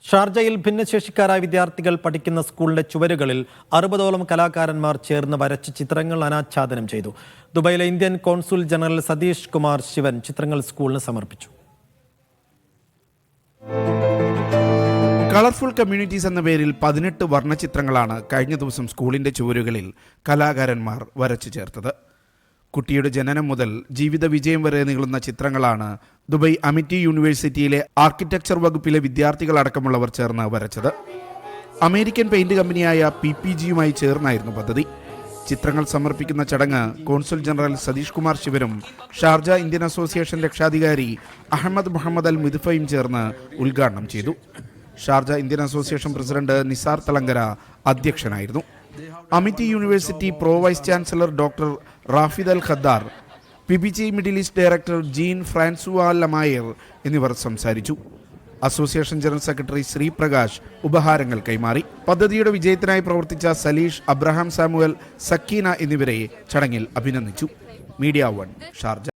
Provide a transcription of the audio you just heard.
ഷാർജയിൽ ഭിന്നശേഷിക്കാരായ വിദ്യാർത്ഥികൾ പഠിക്കുന്ന സ്കൂളിന്റെ ചുവരുകളിൽ 60ഓളം കലാകാരന്മാർ ചേർന്ന് വരച്ച ചിത്രങ്ങൾ അനാച്ഛാദനം ചെയ്തു. ദുബൈയിലെ Indian consul general Satheesh Kumar Sivan ചിത്രങ്ങൾ സ്കൂളിന് സമർപ്പിച്ചു. കളർഫുൾ കമ്മ്യൂണിറ്റീസ് എന്ന പേരിൽ 18 വർണ്ണചിത്രങ്ങളാണ് കഴിഞ്ഞ ദിവസം സ്കൂളിന്റെ ചുവരുകളിൽ കലാകാരന്മാർ വരച്ചു ചേർത്തത്. കുട്ടിയുടെ ജനനം മുതൽ ജീവിത വിജയം വരെ നീളുന്ന ചിത്രങ്ങളാണ് ദുബൈ അമിറ്റി യൂണിവേഴ്സിറ്റിയിലെ ആർക്കിടെക്ചർ വകുപ്പിലെ വിദ്യാർത്ഥികളടക്കമുള്ളവർ ചേർന്ന് വരച്ചത്. അമേരിക്കൻ പെയിന്റ് കമ്പനിയായ PPGയുമായി ചേർന്നായിരുന്നു പദ്ധതി. ചിത്രങ്ങൾ സമർപ്പിക്കുന്ന ചടങ്ങ് കോൺസുൽ ജനറൽ സതീഷ് കുമാർ ശിവനും ഷാർജ ഇന്ത്യൻ അസോസിയേഷൻ രക്ഷാധികാരി അഹമ്മദ് മുഹമ്മദ് അൽ മിദ്ഫയും ചേർന്ന് ഉദ്ഘാടനം ചെയ്തു. Sharjah Indian association president Nisar Thalangara അധ്യക്ഷനായിരുന്നു. Amity university pro vice chancellor doctor Rafid Al Khaddar, PPG middle east director Jean Francois Lemaire എന്നിവർ സംസാരിച്ചു. അസോസിയേഷൻ ജനറൽ സെക്രട്ടറി ശ്രീപ്രകാശ് ഉപഹാരങ്ങൾ കൈമാറി. പദ്ധതിയുടെ വിജയത്തിനായി പ്രവർത്തിച്ച സലീഷ്, അബ്രഹാം സാമുവൽ, സക്കീന എന്നിവരെ ചടങ്ങിൽ അഭിനന്ദിച്ചു. Media 1 Sharjah.